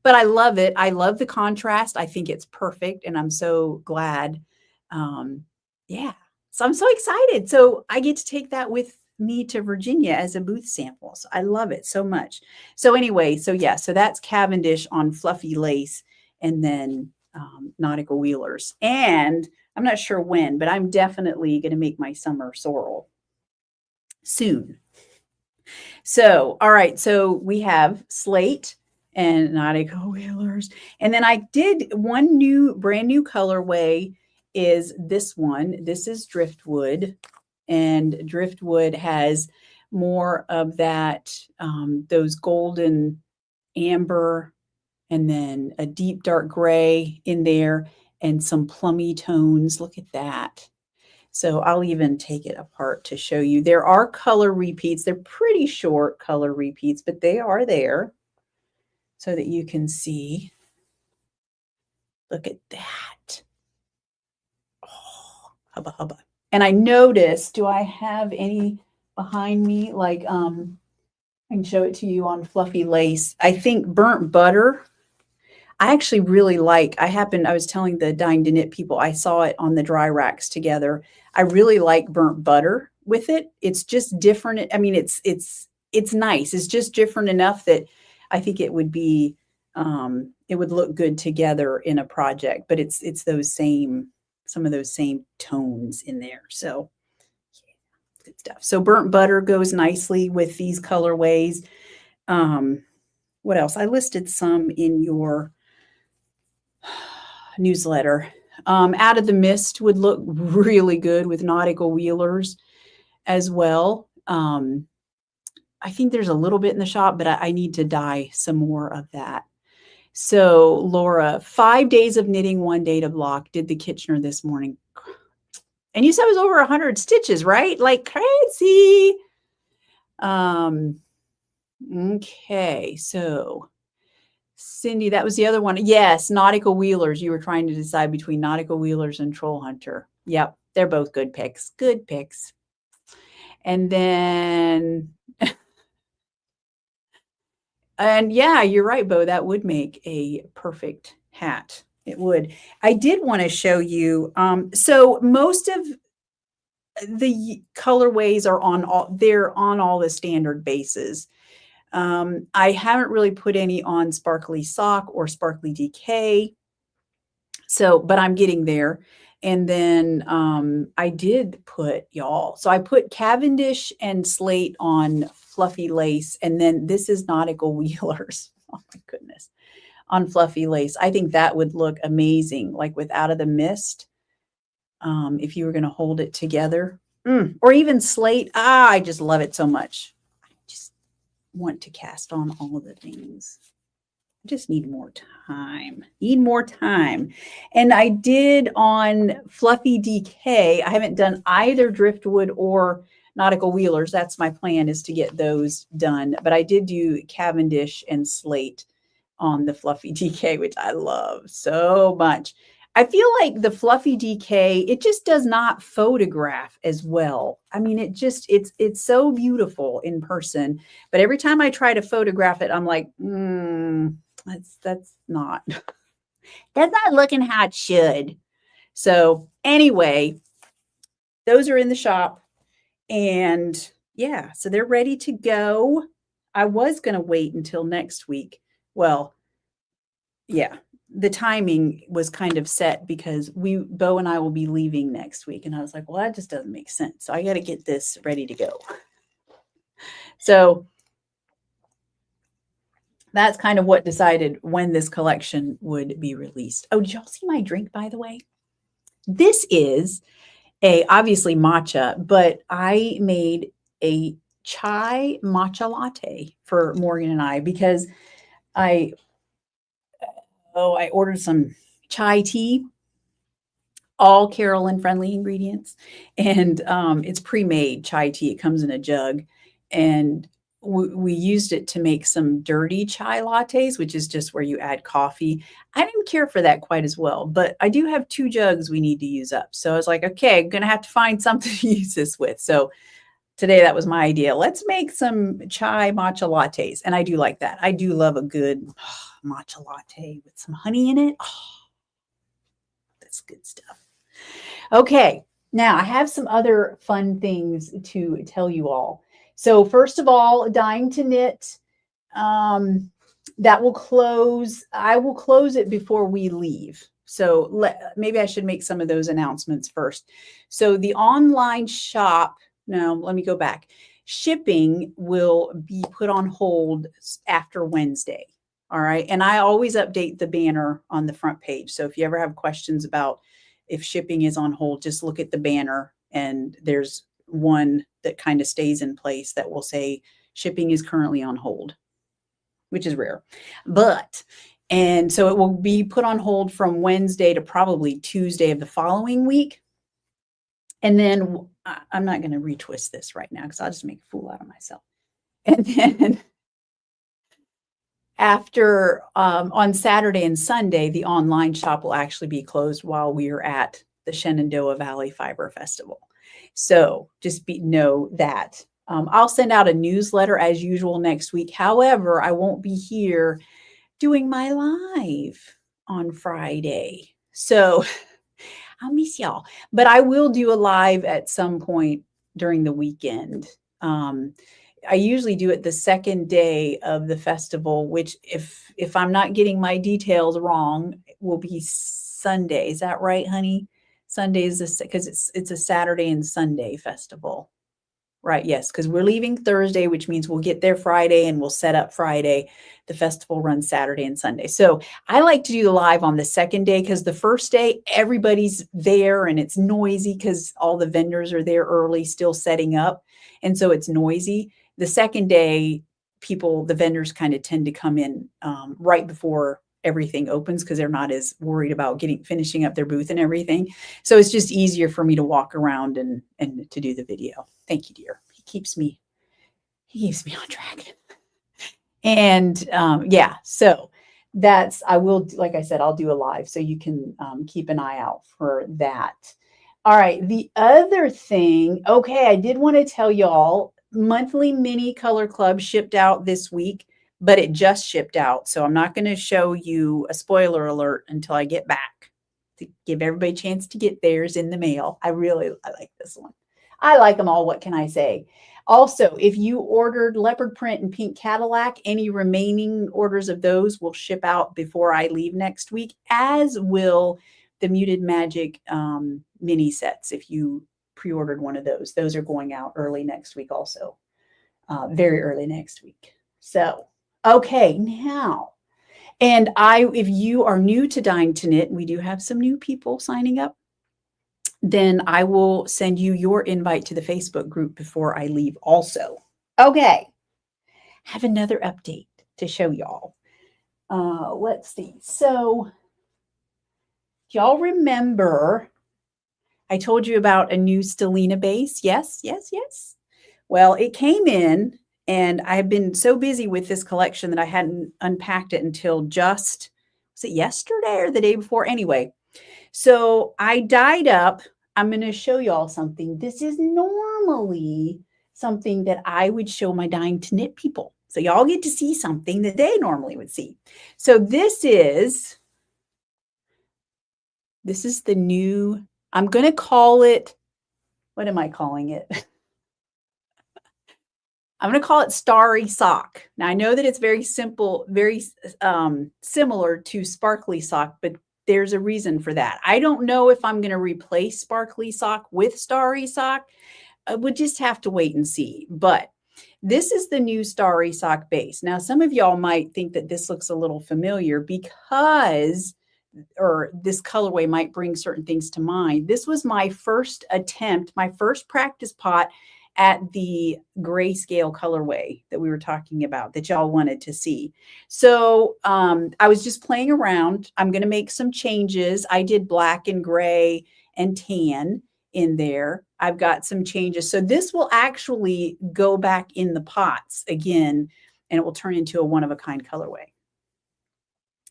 But I love it. I love the contrast. I think it's perfect, and I'm so glad. Yeah. So I'm so excited. So I get to take that with me to Virginia as a booth sample. So I love it so much. So anyway, so that's Cavendish on fluffy lace, and then nautical wheelers. And I'm not sure when, but I'm definitely going to make my summer sorrel soon. So, all right. So we have slate and nautical wheelers. And then I did one brand new colorway is this one. This is driftwood, and driftwood has more of that, those golden amber, and then a deep dark gray in there, and some plummy tones. Look at that. So I'll even take it apart to show you. There are color repeats. They're pretty short color repeats, but they are there so that you can see. Look at that. Oh, hubba hubba. And I noticed, do I have any behind me? Like, I can show it to you on fluffy lace. I think burnt butter. I actually really I was telling the Dying to Knit people, I saw it on the dry racks together. I really like burnt butter with it. It's just different. I mean, it's nice. It's just different enough that I think it would be, it would look good together in a project, but it's some of those same tones in there. So yeah, good stuff. So burnt butter goes nicely with these colorways. What else? I listed some in your newsletter. Out of the Mist would look really good with nautical wheelers as well. I think there's a little bit in the shop, but I need to dye some more of that. So Laura, 5 days of knitting, 1 day to block, did the Kitchener this morning. And you said it was over 100 stitches, right? Like crazy. Okay, so Cindy, that was the other one. Yes, nautical wheelers. You were trying to decide between nautical wheelers and troll hunter. Yep, they're both good picks. Good picks. And then, and yeah, you're right, Bo. That would make a perfect hat. It would. I did want to show you. So most of the colorways are on all, they're on all the standard bases. I haven't really put any on Sparkly Sock or Sparkly DK. So, but I'm getting there. And then I did put, y'all, so I put Cavendish and Slate on Fluffy Lace. And then this is Nautical Wheelers. Oh my goodness. On Fluffy Lace. I think that would look amazing, like with Out of the Mist. If you were going to hold it together. Or even Slate. I just love it so much. I just want to cast on all of the things. I just need more time. And I did on Fluffy DK. I haven't done either Driftwood or Nautical Wheelers. That's my plan, is to get those done. But I did do Cavendish and Slate on the Fluffy DK, which I love so much. I feel like the Fluffy DK, it just does not photograph as well. I mean, it's so beautiful in person, but every time I try to photograph it, I'm like, that's not looking how it should. So anyway, those are in the shop, and yeah, so they're ready to go. I was going to wait until next week. Well, yeah, the timing was kind of set because Bo and I will be leaving next week. And I was like, well, that just doesn't make sense. So I got to get this ready to go. So that's kind of what decided when this collection would be released. Oh, did y'all see my drink, by the way? This is obviously matcha, but I made a chai matcha latte for Morgan and I because I ordered some chai tea, all Carolyn friendly ingredients. And it's pre-made chai tea. It comes in a jug. And we used it to make some dirty chai lattes, which is just where you add coffee. I didn't care for that quite as well, but I do have 2 jugs we need to use up. So I was like, okay, I'm going to have to find something to use this with. So today, that was my idea. Let's make some chai matcha lattes. And I do like that. I do love a good matcha latte with some honey in it. Oh, that's good stuff. Okay, now I have some other fun things to tell you all. So first of all, Dying to Knit, that will close. I will close it before we leave. So maybe I should make some of those announcements first. So the online shop, no, let me go back. Shipping will be put on hold after Wednesday. All right. And I always update the banner on the front page. So if you ever have questions about if shipping is on hold, just look at the banner, and there's one that kind of stays in place that will say shipping is currently on hold, which is rare. And so it will be put on hold from Wednesday to probably Tuesday of the following week. And then I'm not going to retwist this right now because I'll just make a fool out of myself. And then after on Saturday and Sunday, the online shop will actually be closed while we are at the Shenandoah Valley Fiber Festival. So just know that. I'll send out a newsletter as usual next week. However, I won't be here doing my live on Friday. So I'll miss y'all. But I will do a live at some point during the weekend. I usually do it the second day of the festival, which if I'm not getting my details wrong, will be Sunday. Is that right, honey? Sunday is because it's a Saturday and Sunday festival. Right. Yes. Because we're leaving Thursday, which means we'll get there Friday and we'll set up Friday. The festival runs Saturday and Sunday. So I like to do the live on the second day because the first day, everybody's there and it's noisy because all the vendors are there early, still setting up. And so it's noisy. The second day, the vendors kind of tend to come in right before everything opens because they're not as worried about finishing up their booth and everything. So it's just easier for me to walk around and to do the video. Thank you, dear. He keeps me on track. And yeah, so I will, like I said, I'll do a live so you can keep an eye out for that. All right. The other thing, okay, I did want to tell y'all, monthly mini color club shipped out this week. but it just shipped out. So I'm not going to show you a spoiler alert until I get back to give everybody a chance to get theirs in the mail. I like this one. I like them all. What can I say? Also, if you ordered leopard print and pink Cadillac, any remaining orders of those will ship out before I leave next week, as will the Muted Magic mini sets. If you pre-ordered one of those are going out early next week also, very early next week. So, okay, now, and if you are new to Dying to Knit, we do have some new people signing up, then I will send you your invite to the Facebook group before I leave also. Okay, have another update to show y'all. Let's see. So, y'all remember I told you about a new Stellina base? Yes. Well, it came in, and I've been so busy with this collection that I hadn't unpacked it until was it yesterday or the day before? Anyway, so I dyed up. I'm going to show y'all something. This is normally something that I would show my Dying to Knit people. So y'all get to see something that they normally would see. So this is the new, I'm going to call it, what am I calling it? I'm going to call it Starry Sock. Now, I know that it's very simple, very similar to Sparkly Sock, but there's a reason for that. I don't know if I'm going to replace Sparkly Sock with Starry Sock. We'll just have to wait and see. But this is the new Starry Sock base. Now, some of y'all might think that this looks a little familiar because, or this colorway might bring certain things to mind. This was my first attempt, my first practice pot at the grayscale colorway that we were talking about that y'all wanted to see. So I was just playing around. I'm going to make some changes. I did black and gray and tan in there. I've got some changes. So this will actually go back in the pots again, and it will turn into a one-of-a-kind colorway.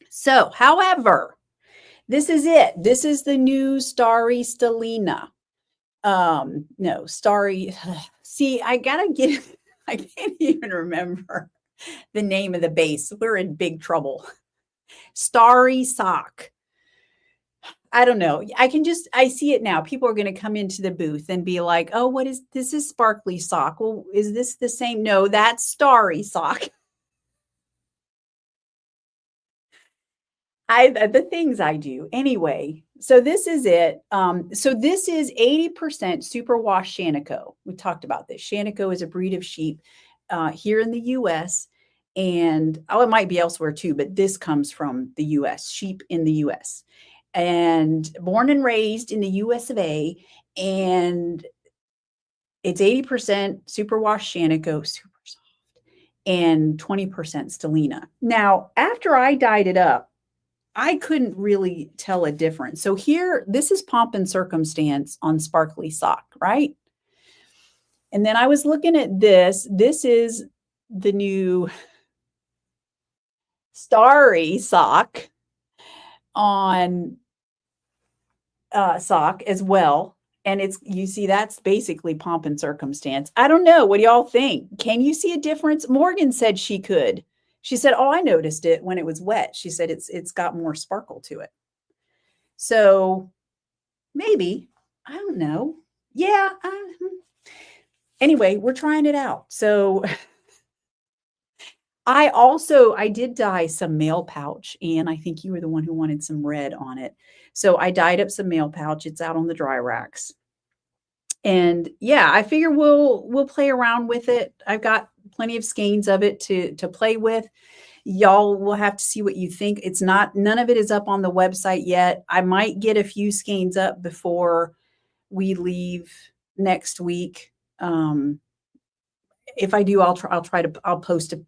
So, however, this is it. This is the new Starry Stellina. No, Starry. See, I can't even remember the name of the base. We're in big trouble. Starry Sock. I don't know. I see it now. People are going to come into the booth and be like, oh, this is Sparkly Sock. Well, is this the same? No, that's Starry Sock. The things I do. Anyway, so this is it. So this is 80% superwash Shaniko. We talked about this. Shaniko is a breed of sheep here in the U.S. And it might be elsewhere too, but this comes from the U.S., sheep in the U.S. And born and raised in the U.S. of A. And it's 80% superwash Shaniko, super soft, and 20% Stellina. Now, after I dyed it up, I couldn't really tell a difference. So here, this is Pomp and Circumstance on Sparkly Sock, right? And then I was looking at this. This is the new Starry Sock on Sock as well. And you see, that's basically Pomp and Circumstance. I don't know. What do y'all think? Can you see a difference? Morgan said she could. She said, oh, I noticed it when it was wet. She said it's got more sparkle to it. So maybe, I don't know. Yeah. Anyway, we're trying it out. So I did dye some mail pouch, and I think you were the one who wanted some red on it. So I dyed up some mail pouch. It's out on the dry racks. And yeah, I figure we'll play around with it. I've got plenty of skeins of it to play with. Y'all will have to see what you think. None of it is up on the website yet. I might get a few skeins up before we leave next week. If I do, I'll post it,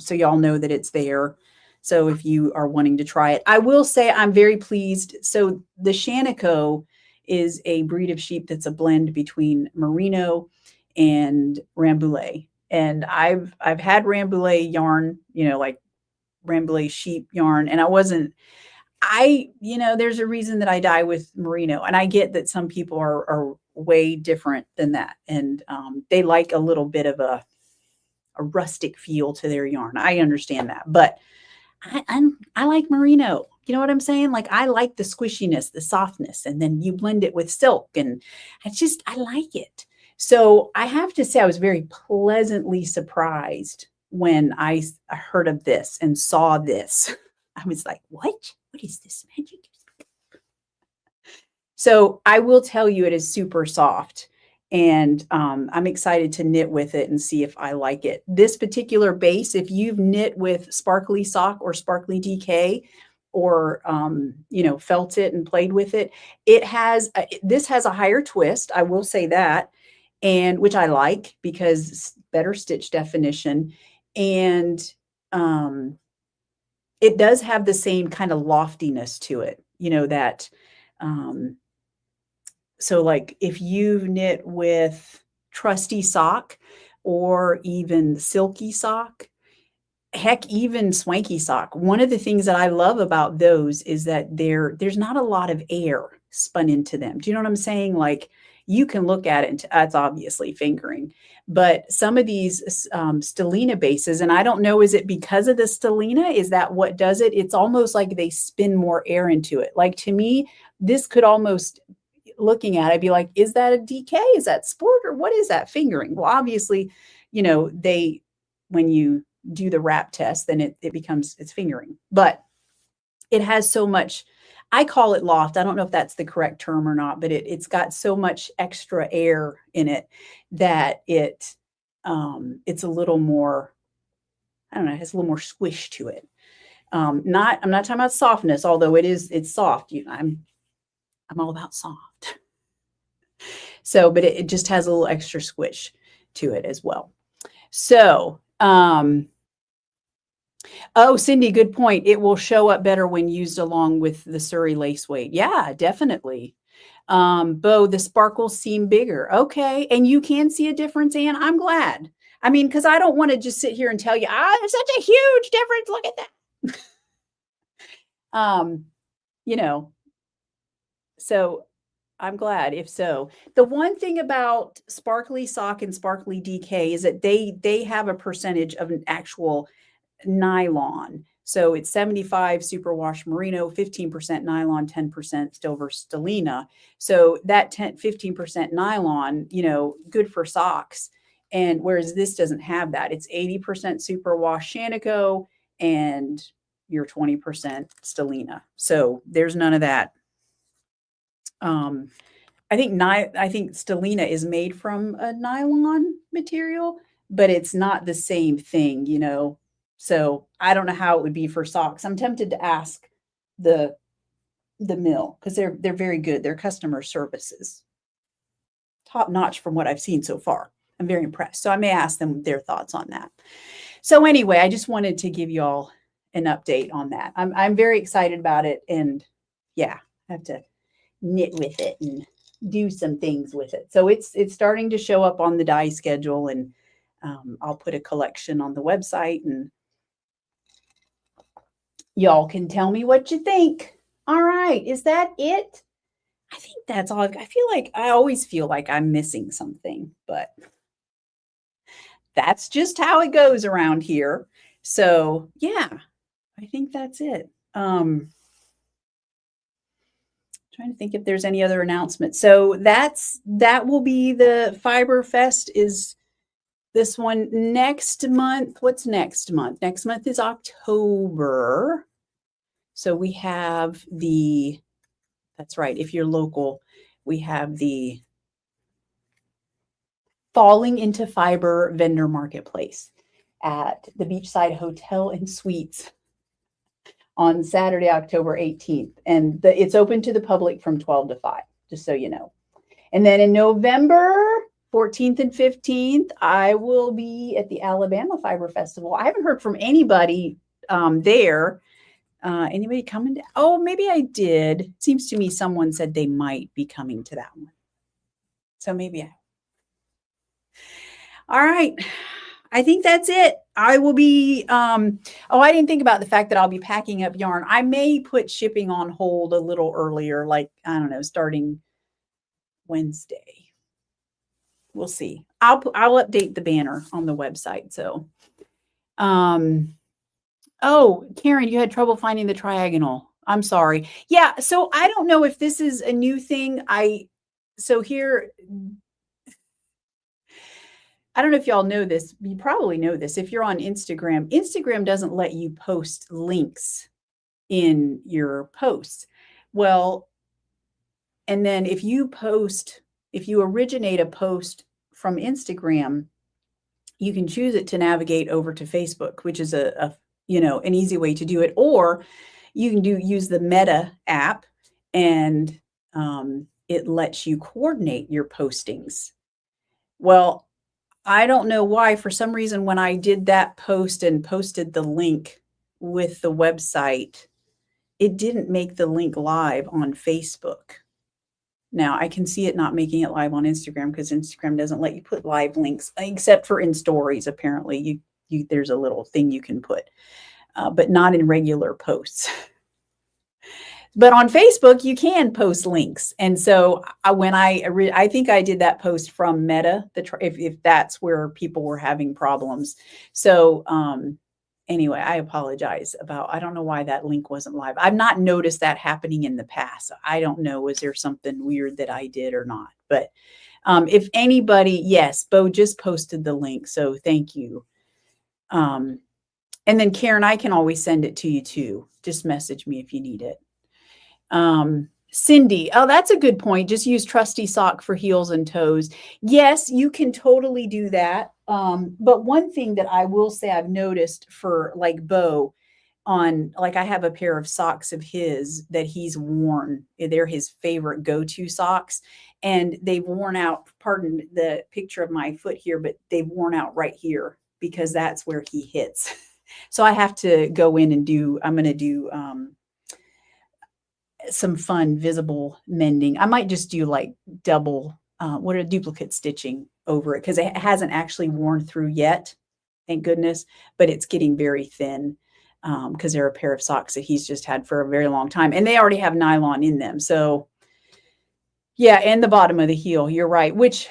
so y'all know that it's there. So if you are wanting to try it, I will say I'm very pleased. So the Shaniko is a breed of sheep that's a blend between Merino and Rambouillet. And I've had Rambouillet yarn, like Rambouillet sheep yarn, and there's a reason that I dye with Merino, and I get that some people are way different than that, and they like a little bit of a a rustic feel to their yarn. I understand that, but I like merino. You know what I'm saying? Like I like the squishiness, the softness, and then you blend it with silk, and I like it. So I have to say, I was very pleasantly surprised when I heard of this and saw this. I was like, what? What is this magic? So I will tell you, it is super soft. And I'm excited to knit with it and see if I like it. This particular base, if you've knit with sparkly sock or sparkly DK, or felt it and played with it, this has a higher twist. I will say that, and which I like because it's better stitch definition, and it does have the same kind of loftiness to it. That. So like if you've knit with trusty sock or even silky sock, heck, even swanky sock, one of the things that I love about those is that there's not a lot of air spun into them. Do you know what I'm saying? Like you can look at it and that's obviously fingering, but some of these stellina bases, and I don't know, is it because of the stellina? Is that what does it? It's almost like they spin more air into it. Like to me, this could almost, looking at it, be like, is that a DK? Is that sport? Or what is that fingering? Well, obviously, when you do the wrap test, then it becomes, it's fingering. But it has so much, I call it loft. I don't know if that's the correct term or not, but it's got so much extra air in it that it's a little more, I don't know, it has a little more squish to it. I'm not talking about softness, although it's soft. I'm all about soft. So, but it just has a little extra squish to it as well. So, Cindy, good point. It will show up better when used along with the Surrey lace weight. Yeah, definitely. Bo, the sparkles seem bigger. Okay. And you can see a difference, Anne. I'm glad. I mean, because I don't want to just sit here and tell you, there's such a huge difference. Look at that. So I'm glad if so. The one thing about sparkly sock and sparkly DK is that they have a percentage of an actual nylon. So it's 75 superwash merino, 15% nylon, 10% silver stellina. So that 15% nylon, good for socks. And whereas this doesn't have that, it's 80% superwash Shanico and your 20% stellina. So there's none of that. I think stellina is made from a nylon material, but it's not the same thing, So I don't know how it would be for socks. I'm tempted to ask the mill because they're very good. Their customer service is top notch from what I've seen so far. I'm very impressed. So I may ask them their thoughts on that. So anyway, I just wanted to give you all an update on that. I'm very excited about it, and yeah, I have to knit with it and do some things with it. So it's starting to show up on the dye schedule, and I'll put a collection on the website, and y'all can tell me what you think. All right, is that it? I think that's all. I always feel like I'm missing something, but that's just how it goes around here. So yeah, I think that's it. Trying to think if there's any other announcements. So that will be the Fiber Fest is this one next month. What's next month? Next month is October. So we have that's right, if you're local, we have the Falling into Fiber Vendor Marketplace at the Beachside Hotel and Suites on Saturday, October 18th. And it's open to the public from 12 to 5, just so you know. And then in November 14th and 15th, I will be at the Alabama Fiber Festival. I haven't heard from anybody there. Anybody coming? Oh, maybe I did. It seems to me someone said they might be coming to that one. So maybe all right. I think that's it. I will be, I didn't think about the fact that I'll be packing up yarn. I may put shipping on hold a little earlier, like, I don't know, starting Wednesday. we'll see. I'll update the banner on the website. So, oh, Karen, you had trouble finding the triagonal. I'm sorry. Yeah. So I don't know if this is a new thing. So here, I don't know if y'all know this. You probably know this. If you're on Instagram, Instagram doesn't let you post links in your posts. Well, and then if you originate a post from Instagram, you can choose it to navigate over to Facebook, which is an easy way to do it. Or you can use the Meta app, and it lets you coordinate your postings. Well, I don't know why. For some reason, when I did that post and posted the link with the website, it didn't make the link live on Facebook. Now, I can see it not making it live on Instagram because Instagram doesn't let you put live links, except for in stories. Apparently, there's a little thing you can put, but not in regular posts. But on Facebook, you can post links. And so when I think I did that post from Meta, if that's where people were having problems. So anyway, I apologize I don't know why that link wasn't live. I've not noticed that happening in the past. I don't know, was there something weird that I did or not? But if anybody, yes, Bo just posted the link. So thank you. And then Karen, I can always send it to you too. Just message me if you need it. Cindy, oh, that's a good point. Just use trusty sock for heels and toes. Yes, you can totally do that. But one thing that I will say I've noticed for like Bo, I have a pair of socks of his that he's worn. They're his favorite go-to socks, and they've worn out, pardon the picture of my foot here, but they've worn out right here because that's where he hits. So I have to go in and I'm going to do, some fun visible mending. I might just do like duplicate stitching over it because it hasn't actually worn through yet, thank goodness, but it's getting very thin because they're a pair of socks that he's just had for a very long time, and they already have nylon in them. So yeah, and the bottom of the heel, you're right, which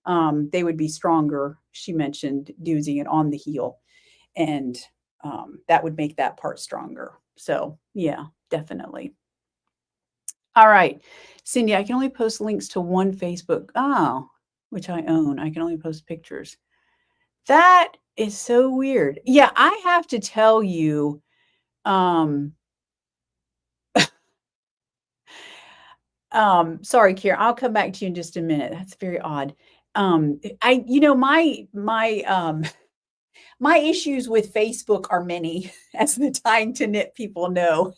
they would be stronger. She mentioned using it on the heel, and that would make that part stronger. So yeah, definitely. All right, Cindy, I can only post links to one Facebook, which I own. I can only post pictures. That is so weird. Yeah, I have to tell you, sorry, Kira, I'll come back to you in just a minute. That's very odd. My issues with Facebook are many, as the Tying to Knit people know.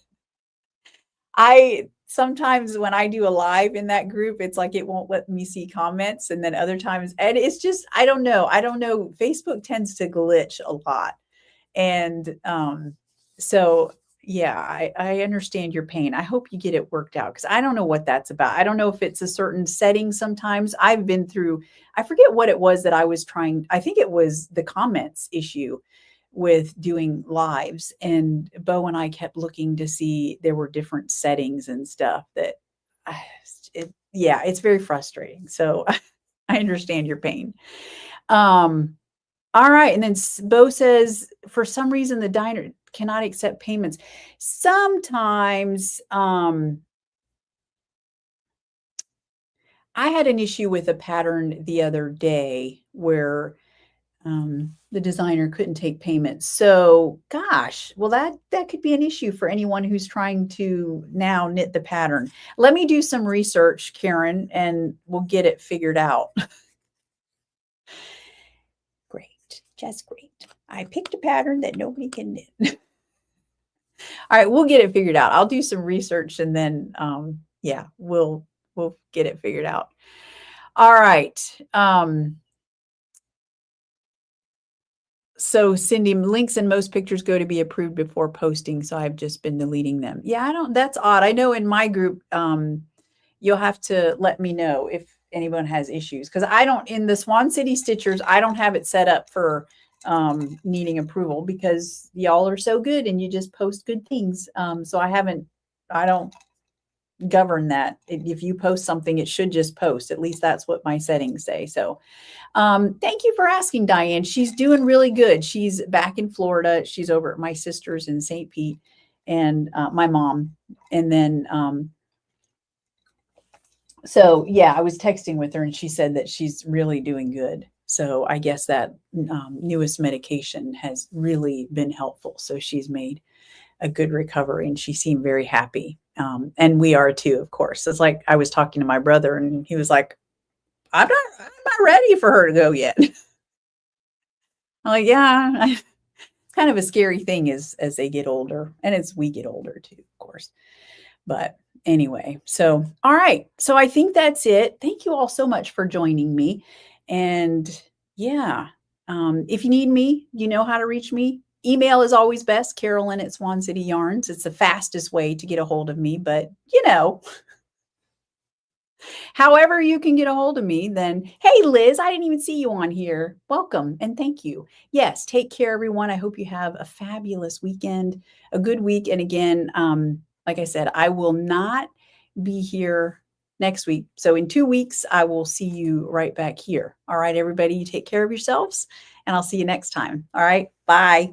Sometimes when I do a live in that group, it's like it won't let me see comments. And then other times, and it's just, I don't know. Facebook tends to glitch a lot. And so, yeah, I understand your pain. I hope you get it worked out because I don't know what that's about. I don't know if it's a certain setting sometimes. I've been through, I forget what it was that I was trying. I think it was the comments issue with doing lives, and Bo and I kept looking to see there were different settings and stuff that it's very frustrating. So I understand your pain. All right. And then Bo says, for some reason, the diner cannot accept payments. Sometimes I had an issue with a pattern the other day where the designer couldn't take payments. So gosh, well, that could be an issue for anyone who's trying to now knit the pattern. Let me do some research, Karen, and we'll get it figured out. Great, just great. I picked a pattern that nobody can knit. All right, we'll get it figured out. I'll do some research and then, yeah, we'll get it figured out. All right. So Cindy, links in most pictures go to be approved before posting. So I've just been deleting them. Yeah, that's odd. I know in my group, you'll have to let me know if anyone has issues. Because in the Swan City Stitchers, I don't have it set up for needing approval because y'all are so good and you just post good things. So I don't govern that. If you post something, it should just post. At least that's what my settings say. So thank you for asking, Diane. She's doing really good. She's back in Florida. She's over at my sister's in St. Pete and my mom. And then, so yeah, I was texting with her and she said that she's really doing good. So I guess that newest medication has really been helpful. So she's made a good recovery and she seemed very happy. And we are too, of course. It's like I was talking to my brother and he was like, I'm not ready for her to go yet. I'm like, yeah, it's kind of a scary thing as they get older and as we get older too, of course. But anyway, so all right. So I think that's it. Thank you all so much for joining me. And yeah, if you need me, you know how to reach me. Email is always best, Carolyn at Swan City Yarns. It's the fastest way to get a hold of me, but however you can get a hold of me, then, hey, Liz, I didn't even see you on here. Welcome and thank you. Yes, take care, everyone. I hope you have a fabulous weekend, a good week. And again, like I said, I will not be here next week. So in 2 weeks, I will see you right back here. All right, everybody, you take care of yourselves and I'll see you next time. All right, bye.